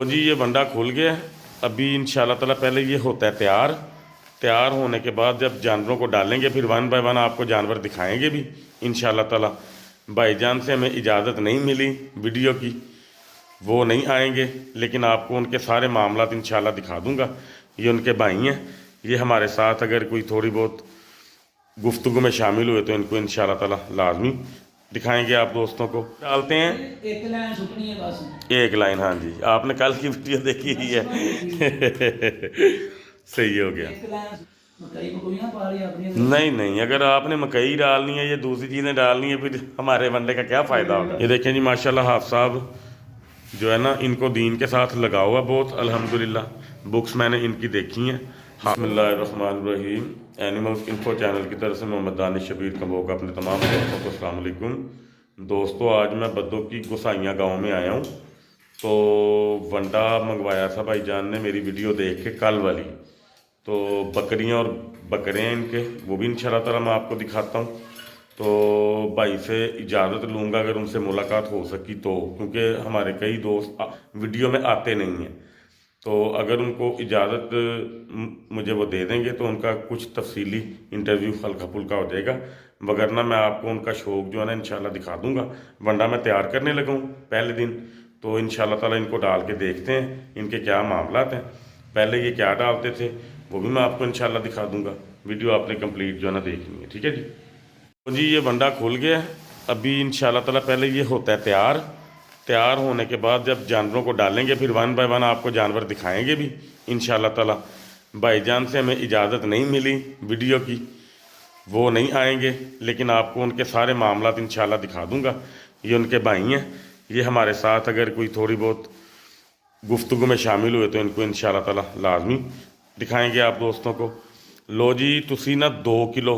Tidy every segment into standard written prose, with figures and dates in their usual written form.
तो जी ये वंडा खुल गया है। अभी इंशाल्लाह ताला पहले ये होता है तैयार। तैयार होने के बाद जब जानवरों को डालेंगे फिर वन बाय वन आपको जानवर दिखाएंगे भी इंशाल्लाह ताला। भाईजान से हमें इजाज़त नहीं मिली वीडियो की, वो नहीं आएंगे, लेकिन आपको उनके सारे मामलात इंशाल्लाह दिखा दूंगा। ये उनके भाई हैं, ये हमारे साथ अगर कोई थोड़ी बहुत गुफ्तगू में शामिल हुए तो इनको इंशाल्लाह ताला लाजमी दिखाएंगे। आप दोस्तों को डालते हैं एक लाइन सुटनी है बस। एक लाइन, हाँ जी, आपने कल की वीडियो देखी ही है। सही हो गया। एक लाइन मकई को कोई ना पा रही अपनी। नहीं नहीं, अगर आपने मकई डालनी है या दूसरी चीज़ें डालनी है फिर हमारे वनडे का क्या फ़ायदा होगा। ये देखें जी माशाल्लाह हाफ साहब जो है ना, इनको दीन के साथ लगा हुआ बहुत अल्हम्दुलिल्लाह। बुक्स मैंने इनकी देखी हैं। बिस्मिल्लाहिर्रहमानिर्रहीम। एनिमल्स इन्फो चैनल की तरफ से मोहम्मद दानिश शबीर कबोक अपने तमाम दोस्तों को अस्सलाम वालेकुम। दोस्तों आज मैं बद्दों की गुसाइयाँ गांव में आया हूँ। तो वंडा मंगवाया था भाईजान ने मेरी वीडियो देख के कल वाली। तो बकरियाँ और बकरे हैं इनके, वो भी इंशाल्लाह ताला मैं आपको दिखाता हूँ। तो भाई से इजाज़त लूँगा अगर उनसे मुलाकात हो सकी तो, क्योंकि हमारे कई दोस्त वीडियो में आते नहीं हैं। तो अगर उनको इजाज़त मुझे वो दे देंगे तो उनका कुछ तफसीली इंटरव्यू हल्का फुल्का हो जाएगा, वगरना मैं आपको उनका शौक जो है ना इंशाल्लाह दिखा दूंगा। वंडा मैं तैयार करने लगा हूँ पहले दिन, तो इंशाल्लाह ताला इनको डाल के देखते हैं इनके क्या मामलात हैं। पहले ये क्या डालते थे वो भी मैं आपको इंशाल्लाह दिखा दूंगा। वीडियो आपने कंप्लीट जो है ना देखनी है, ठीक है जी। तो जी ये वंडा खुल गया है। अभी इंशाल्लाह ताला पहले ये होता है तैयार। तैयार होने के बाद जब जानवरों को डालेंगे फिर वन बाय वन आपको जानवर दिखाएंगे भी इंशाल्लाह ताला। भाईजान से हमें इजाज़त नहीं मिली वीडियो की, वो नहीं आएंगे, लेकिन आपको उनके सारे मामलात इंशाल्लाह दिखा दूंगा। ये उनके भाई हैं, ये हमारे साथ अगर कोई थोड़ी बहुत गुफ्तगू में शामिल हुए तो इनको इंशाल्लाह ताला लाजमी दिखाएंगे आप दोस्तों को। लो जी तुसी ना 2 किलो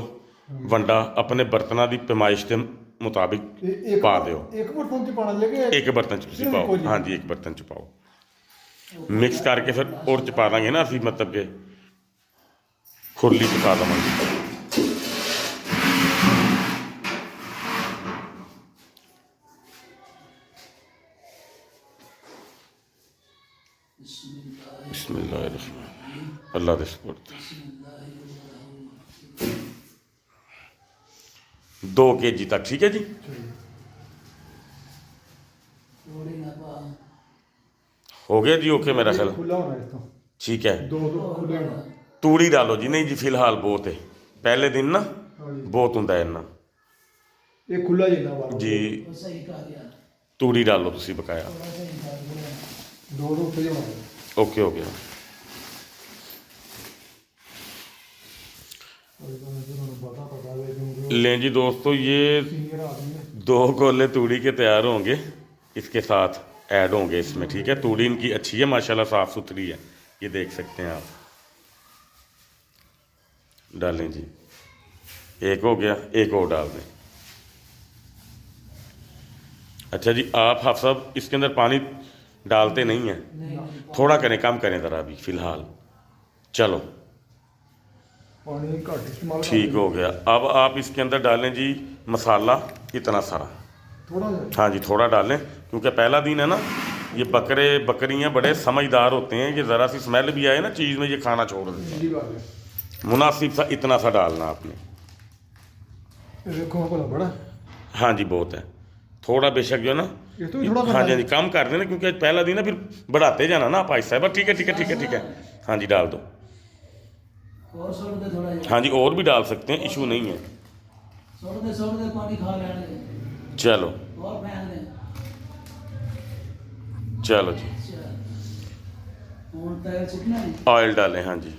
वंडा अपने बर्तना की पैमाइश के मुताबिक पा दो। एक बर्तन च पाना लेके एक बर्तन च तुसी पाओ, हाँ जी एक बर्तन च पाओ। मिक्स करके फिर और च पा देंगे ना असी, मतलब के खुरली च पा देंगे। बिस्मिल्लाहिर्रहमानिर्रहीम, अल्लाह दे सुपुर्द। 2 kg तक, ठीक है जी। हो गया जी, ओके मेरा ख्याल खुला होना है इसका। ठीक है। दो खुले होना। तूड़ी डालो जी। नहीं जी फिलहाल बहुत है, पहले दिन ना बहुत होंगे इन्ना ये खुला जिन्ना बार जी। सही कहा गया। तूड़ी डालो तुसी बकाया। दो खुले होना है। ओके हो गया। लें जी दोस्तों, ये सीनियर आदमी है। 2 गोले तूड़ी के तैयार होंगे, इसके साथ ऐड होंगे इसमें, ठीक है। तूड़ी इनकी अच्छी है माशाल्लाह, साफ़ सुथरी है, ये देख सकते हैं आप। डालें जी, एक हो गया, एक और डाल दें। अच्छा जी, आप हाफ साहब इसके अंदर पानी डालते नहीं हैं, थोड़ा करें, कम करें ज़रा अभी फ़िलहाल। चलो पानी घट इस्तेमाल ठीक हो गया। अब आप इसके अंदर डालें जी मसाला इतना सारा, थोड़ा सा। हाँ जी थोड़ा डालें, क्योंकि पहला दिन है ना। ये बकरे बकरियाँ बड़े समझदार होते हैं, ये ज़रा सी स्मेल भी आए ना चीज़ में ये खाना छोड़ देते सही बात है। हैं। मुनासिब सा इतना सा डालना आपने। ये देखो भला बड़ा। हाँ जी बहुत है, थोड़ा बेशक जो है ना, ये तो भी थोड़ा हाँ जी हाँ जी कम कर देना, क्योंकि आज पहला दिन है, फिर बढ़ाते जाना ना आप आहिस्ता। बस ठीक है ठीक है ठीक है ठीक है, हाँ जी डाल दो। और छोड़ दे थोड़ा जिहा। हाँ जी और भी डाल सकते हैं, इशू नहीं है। छोड़ दे पानी खा लेने दे। चलो और फेंक दे। चलो जी, और तेल चिकना है। ऑयल डालें, हाँ जी।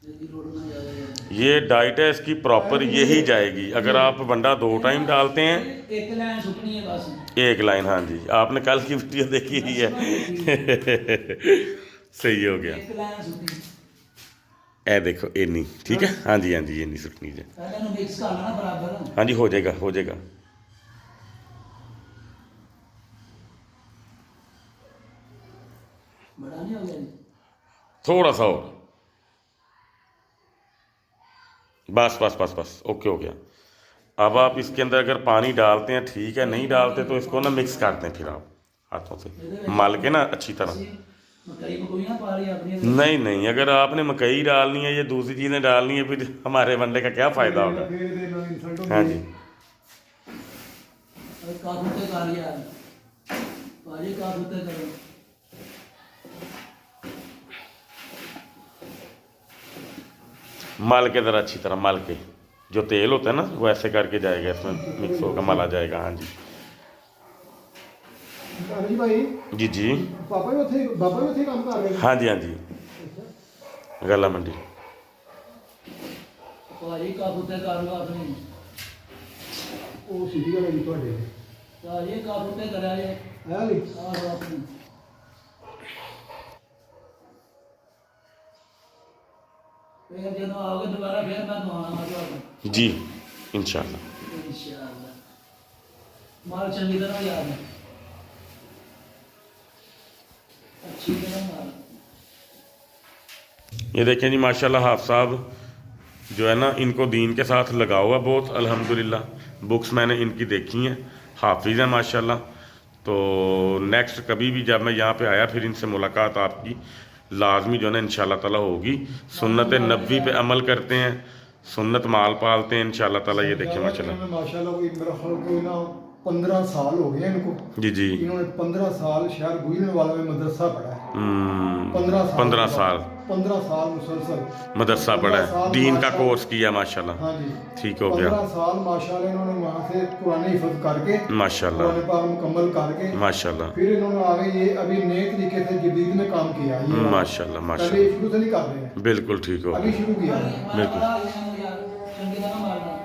जल्दी रोड में जा रहा है। ये डाइट है इसकी प्रॉपर यही जाएगी। अगर आप वंडा 2 टाइम डालते हैं, एक लाइन सुटनी है बस। एक लाइन, हाँ जी, आपने कल की वीडियो देखी ही है। सही हो गया। एक लाइन सुटनी। ए देखो इन्नी, ठीक है, हाँ जी हाँ जी इन्नी सुटनी है। पहले नु मिक्स कर लेना बराबर। हाँ जी हो जाएगा हो जाएगा। बड़ा नहीं हो गया। थोड़ा सा और, बस बस बस बस ओके हो गया। अब आप इसके अंदर अगर पानी डालते हैं ठीक है, नहीं डालते तो इसको ना मिक्स कर दें फिर आप। हाथों से मल के ना अच्छी तरह। मकई मकई ना पा रही अपनी नहीं नहीं, अगर आपने मकई डालनी है या दूसरी चीज़ें डालनी है फिर हमारे वनडे का क्या फ़ायदा होगा। फिर ਇਹਦੇ ਨਾਲ insult ਹੁੰਦੀ हाँ है। जी, काबू ते कर यार पाजी काबू ते करो। मल के ज़रा अच्छी तरह मल के, जो तेल होता है ना वो ऐसे करके जाएगा, इसमें मिक्स होकर मला जाएगा। हाँ जी ਅਰਜੀ ਭਾਈ जी जी, ਪਾਪਾ ਵੀ ਉੱਥੇ ਬਾਬਾ ਵੀ ਉੱਥੇ ਕੰਮ ਕਰ ਰਹੇ ਨੇ। हाँ जी हाँ जी, गला मंडी। पाजी काबू ते कर लो अपनी ਉਹ ਸਿੱਧੀ ਗੱਲ ਹੈ ਜੀ ਤੁਹਾਡੇ पाजी काबू ते करा जे ਆਇਆ ਲਈ आ लो अपनी फिर जब आओगे दोबारा फिर मैं दुआना मारूंगा जी इंशाल्लाह। इंशाअल्लाह। माल चंगी तरह याद है, अच्छी तरह माल। ये देखें जी माशाल्लाह, हाफ साहब जो है ना इनको दीन के साथ लगा हुआ बहुत अल्हम्दुलिल्लाह। बुक्स मैंने इनकी देखी हैं, हाफिज़ हैं माशाल्लाह। तो नेक्स्ट कभी भी जब मैं यहाँ पे आया फिर इनसे मुलाकात आपकी लाजमी जो है ना इंशाल्लाह ताला होगी। सुन्नत नबी पे अमल करते हैं, सुन्नत माल पालते हैं इंशाल्लाह ताला। ये देखिए माशाल्लाह माशाल्लाह कोई मेरा ख्याल कोई ना 15 साल हो गए इनको। जी जी, इन्होंने 15 साल शहर गुजरने वाला में मदरसा पढ़ा है। 15 साल 15 साल 15 साल मुसलसल मदरसा पढ़ा है, 15 साल दीन का माशाल्लाह। कोर्स किया माशाल्लाह। हाँ जी, ठीक हो गया 15 साल माशाल्लाह इन्होंने वहाँ से कुरान हिफ्ज़ करके माशाल्लाह कुरान पाक मुकम्मल करके माशाल्लाह फिर इन्होंने आगे ये अभी नए तरीके से जदीद में काम किया है। ये माशाल्लाह पहले माशाल्लाह, शुरू से नहीं कर रहे हैं, बिल्कुल ठीक हो अभी गया। शुरू किया है। बिल्कुल। चंगी तरह मारना।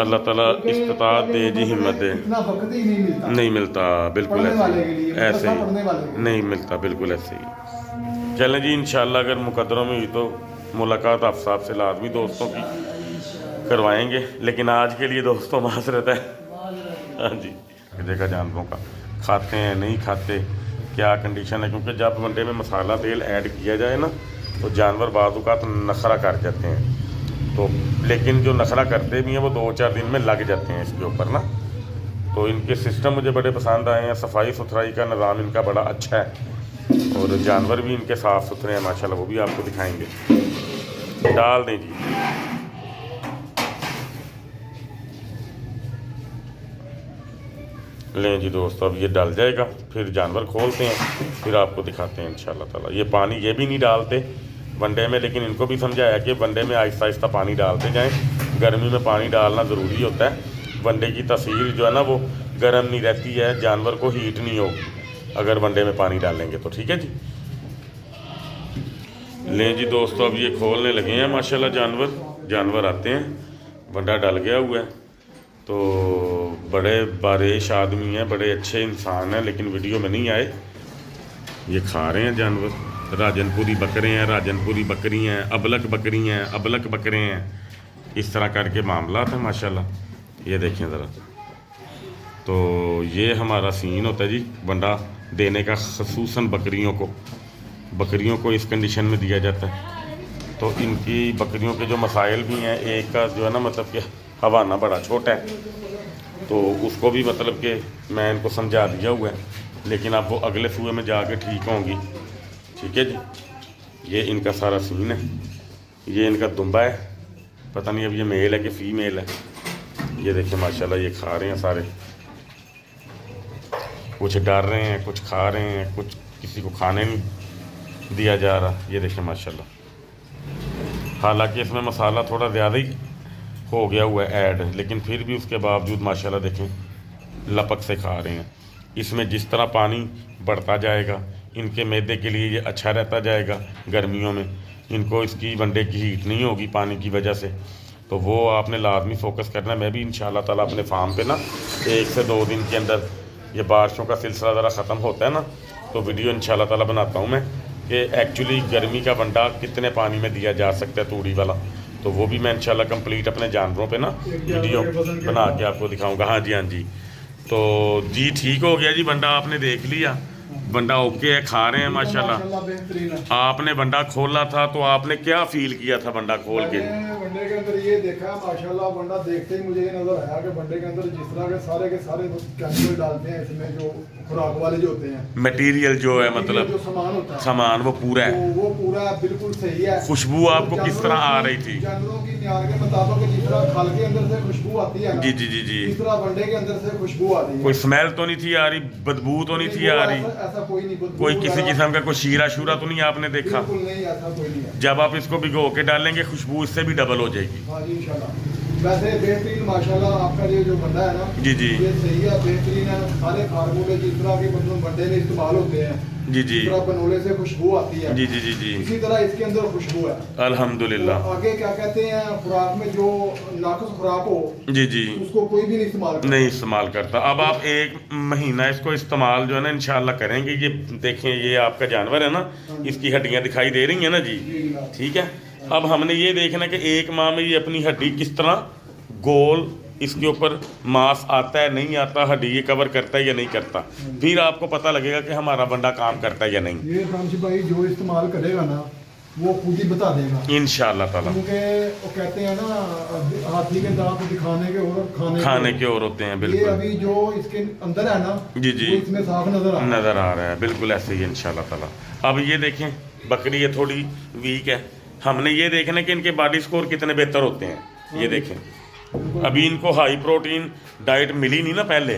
अल्लाह ताला इस्तिताअत दे जी, हिम्मत दे। इतना वक्त ही नहीं मिलता नहीं मिलता, बिल्कुल पढ़ने ऐसे वाले के ही लिए, ऐसे मदरसा पढ़ने वाले के ही लिए। नहीं मिलता, बिल्कुल ऐसे ही। चलें जी इंशाल्लाह अगर मुकद्दरों में हुई तो मुलाकात आप साहब से लाजमी दोस्तों की करवाएंगे, लेकिन आज के लिए दोस्तों माजरत है। हाँ जी, ये देखा जानवरों का खाते हैं नहीं खाते क्या कंडीशन है, क्योंकि जब वनडे में मसाला तेल ऐड किया जाए ना तो जानवर बाज़-औक़ात नखरा कर जाते हैं। तो लेकिन जो नखरा करते भी हैं वो 2-4 दिन में लग जाते हैं इसके ऊपर ना। तो इनके सिस्टम मुझे बड़े पसंद आए हैं, सफाई सुथराई का निज़ाम इनका बड़ा अच्छा है और जानवर भी इनके साफ़ सुथरे हैं माशाल्लाह, वो भी आपको दिखाएंगे। डाल दें जी, लें जी दोस्तों, अब ये डल जाएगा फिर जानवर खोलते हैं, फिर आपको दिखाते हैं इंशाल्लाह ताला। ये पानी ये भी नहीं डालते वनडे में, लेकिन इनको भी समझाया कि वनडे में आहिस्ता आहिस्ता पानी डालते जाएं। गर्मी में पानी डालना ज़रूरी होता है, वनडे की तस्वीर जो है ना वो गर्म नहीं रहती है, जानवर को हीट नहीं होगी अगर वनडे में पानी डालेंगे तो। ठीक है जी, लें जी दोस्तों, अब ये खोलने लगे हैं माशाल्लाह। जानवर आते हैं, वनडा डल गया हुआ है। तो बड़े बारिश आदमी हैं, बड़े अच्छे इंसान हैं, लेकिन वीडियो में नहीं आए। ये खा रहे हैं जानवर, राजनपुरी बकरे हैं, राजनपुरी बकरी हैं, अबलक बकरी हैं, अबलक बकरे हैं, इस तरह करके मामला है माशाल्लाह। ये देखें ज़रा, तो ये हमारा सीन होता है जी वनडा देने का, ख़ुसूसन बकरियों को इस कंडीशन में दिया जाता है। तो इनकी बकरियों के जो मसाइल भी हैं, एक का जो है ना मतलब कि हवाना बड़ा छोटा है, तो उसको भी मतलब कि मैं इनको समझा दिया हुआ है, लेकिन अब वो अगले सूए में जाके ठीक होंगी। ठीक है जी, ये इनका सारा सीन है। ये इनका दुम्बा है, पता नहीं अब ये मेल है कि फीमेल है। ये देखिए माशाल्लाह, ये खा रहे हैं सारे, कुछ डर रहे हैं, कुछ खा रहे हैं, कुछ किसी को खाने नहीं दिया जा रहा। ये देखिए माशाल्लाह, हालांकि इसमें मसाला थोड़ा ज़्यादा ही हो गया हुआ है ऐड, लेकिन फिर भी उसके बावजूद माशाल्लाह देखें लपक से खा रहे हैं। इसमें जिस तरह पानी बढ़ता जाएगा इनके मैदे के लिए ये अच्छा रहता जाएगा। गर्मियों में इनको इसकी वनडे की हीट नहीं होगी पानी की वजह से, तो वो आपने लाजमी फोकस करना है। मैं भी इंशाल्लाह ताला अपने फार्म पे ना 1 से 2 दिन के अंदर, ये बारिशों का सिलसिला ज़रा ख़त्म होता है ना, तो वीडियो इंशाल्लाह ताला बनाता हूँ मैं कि एक्चुअली गर्मी का वनडा कितने पानी में दिया जा सकता है तूड़ी वाला, तो वो भी मैं इंशाल्लाह कंप्लीट अपने जानवरों पे ना वीडियो बना के आपको दिखाऊंगा। हाँ जी हाँ जी, तो जी ठीक हो गया जी, वनडा आपने देख लिया। बंदा ओके है, खा रहे हैं माशाल्लाह। बेहतरीन है। आपने बंडा खोला था तो आपने क्या फील किया था बंडा खोल के? मैंने बंडे के अंदर ये देखा माशाल्लाह, बंडा देखते ही मुझे ये नजर आया कि बंडे के अंदर जिस तरह के सारे केमिकल डालते हैं इसमें, जो खुराक वाले जो होते हैं, मटेरियल जो है जो मतलब सामान होता है, सामान वो पूरा है। तो वो पूरा बिल्कुल सही है। खुशबू आपको किस तरह आ रही थी? जानवरों की म्यार के मुताबिक जिस तरह खल के अंदर से खुशबू आती है ना, जी जी जी जी। इस तरह बंडे के अंदर से खुशबू आ रही है। कोई स्मेल तो नहीं थी आ रही, बदबू तो नहीं थी आ रही? ऐसा कोई नहीं, कोई किसी किस्म का कोई शीरा शूरा तो नहीं आपने देखा? बिल्कुल नहीं, ऐसा कोई नहीं है। जब आप इसको भिगो के डालेंगे खुशबू इससे भी डबल हो जाएगी। हाँ जी इंशाल्लाह। वैसे बेहतरीन माशाल्लाह आपका ये जो बंडा है ना, जी जी ये सही है, बेहतरीन है। सारे खारकों में जिस तरह के मतलब बंडे में इस्तेमाल होते हैं, जी जी जिस तरह बनोले से खुशबू आती है, जी जी जी जी इसी तरह इसके अंदर खुशबू है। अल्हम्दुलिल्लाह। तो आगे क्या कहते हैं, खुराक में जो नाकुस खुराक हो जी जी उसको कोई भी नहीं इस्तेमाल करता। नहीं इस्तेमाल करता। अब आप 1 महीना इसको इस्तेमाल जो है ना इंशाल्लाह करेंगे। ये देखें, ये आपका जानवर है ना, इसकी हड्डियां दिखाई दे रही हैं ना जी, जी जनाब। ठीक है। अब हमने ये देखना कि 1 माह में ये अपनी हड्डी किस तरह गोल, इसके ऊपर मांस आता है नहीं आता, हड्डी ये कवर करता है या नहीं करता, फिर आपको पता लगेगा कि हमारा बंडा काम करता है या नहीं। ये खामशी भाई जो इस्तेमाल करेगा ना वो खुद ही बता देगा इंशाल्लाह ताला। क्योंकि वो कहते हैं ना, हाथी के दांत दिखाने के और खाने के और होते हैं। ये बिल्कुल अभी जो इसके अंदर है ना, जी जी वो इसमें साफ नजर आ रहा है। बिल्कुल ऐसे ही इंशाल्लाह ताला। अब ये देखें, बकरी ये थोड़ी वीक है, हमने ये देखना कि इनके बॉडी स्कोर कितने बेहतर होते हैं। ये देखें, अभी इनको हाई प्रोटीन डाइट मिली नहीं ना पहले,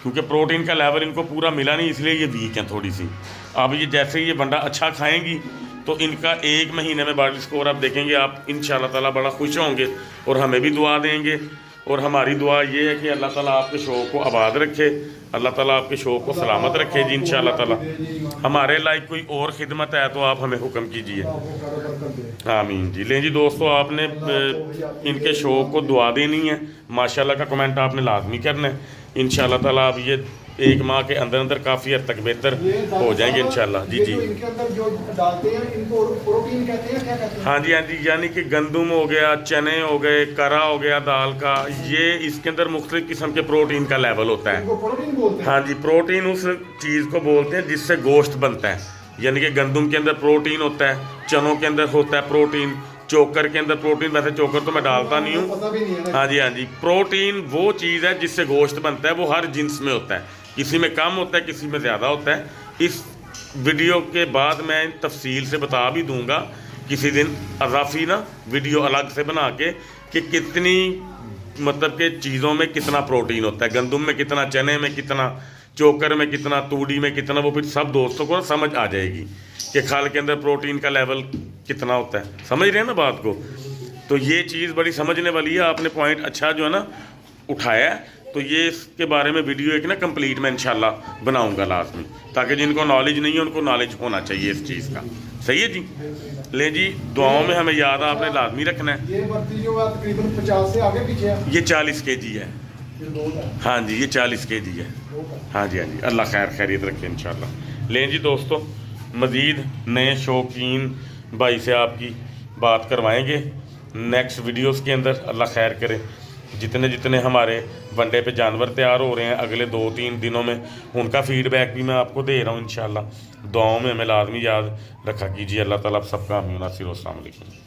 क्योंकि प्रोटीन का लेवल इनको पूरा मिला नहीं, इसलिए ये वीक हैं थोड़ी सी। अब ये जैसे ये बंडा अच्छा खाएंगी तो इनका 1 महीने में बॉडी स्कोर आप देखेंगे, आप इंशाल्लाह ताला बड़ा खुश होंगे और हमें भी दुआ देंगे। और हमारी दुआ ये है कि अल्लाह ताला आपके शौक़ को आबाद रखे, अल्लाह ताला आपके शौक़ को सलामत रखे जी इंशाल्लाह ताला। हमारे लायक कोई और खिदमत है तो आप हमें हुक्म कीजिए। आमीन जी। लें जी दोस्तों, आपने इनके शौक़ को दुआ देनी है, माशाल्लाह का कमेंट आपने लाजमी करना है इंशाल्लाह ताला। अब ये 1 माह के अंदर अंदर काफ़ी हद तक बेहतर हो जाएंगे इंशाल्लाह। जी जी। इनके अंदर जो डालते हैं इनको प्रोटीन कहते हैं, क्या कहते हैं? हाँ जी हाँ जी, यानी कि गंदम हो गया, चने हो गए, करा हो गया दाल का, ये इसके अंदर मुख्तलिफ किस्म के प्रोटीन का लेवल होता है। इनको प्रोटीन बोलते हैं। हाँ जी, प्रोटीन उस चीज़ को बोलते हैं जिससे गोश्त बनता है। यानी कि गंदम के अंदर प्रोटीन होता है, चनों के अंदर होता है प्रोटीन, चोकर के अंदर प्रोटीन, वैसे चोकर तो मैं डालता नहीं हूँ। पता भी नहीं है ना। हाँ जी। प्रोटीन वो चीज़ है जिससे गोश्त बनता है, वो हर जिन्स में होता है, किसी में कम होता है, किसी में ज़्यादा होता है। इस वीडियो के बाद मैं तफसील से बता भी दूंगा किसी दिन, अजाफी ना वीडियो अलग से बना के, कि कितनी मतलब के चीज़ों में कितना प्रोटीन होता है, गंदम में कितना, चने में कितना, चोकर में कितना, तूड़ी में कितना, वो फिर सब दोस्तों को समझ आ जाएगी कि खाल के अंदर प्रोटीन का लेवल कितना होता है। समझ रहे हैं ना बात को? तो ये चीज़ बड़ी समझने वाली है। आपने पॉइंट अच्छा जो है ना उठाया है, तो ये इसके बारे में वीडियो एक ना कंप्लीट मैं इंशाल्लाह बनाऊंगा लाजमी, ताकि जिनको नॉलेज नहीं है उनको नॉलेज होना चाहिए इस चीज़ का। सही है जी। ले जी, दुआओं में हमें याद आपने लाजमी रखना है। ये बर्ती जो है तकरीबन 50 से आगे पीछे है। ये 40 kg है। हाँ जी, ये 40 kg है। हाँ जी। अल्लाह खैर खैरियत रखे इंशाल्लाह। लें जी दोस्तों, मज़ीद नए शौकीन भाई से आपकी बात करवाएंगे नेक्स्ट वीडियोस के अंदर। अल्लाह खैर करे। जितने हमारे वनडे पे जानवर तैयार हो रहे हैं अगले 2-3 दिनों में, उनका फीडबैक भी मैं आपको दे रहा हूँ इंशाल्लाह। दुआओं में हमें लाजमी याद रखा कीजिए। अल्लाह ताला आप सबका आमीन। अस्सलाम वालेकुम।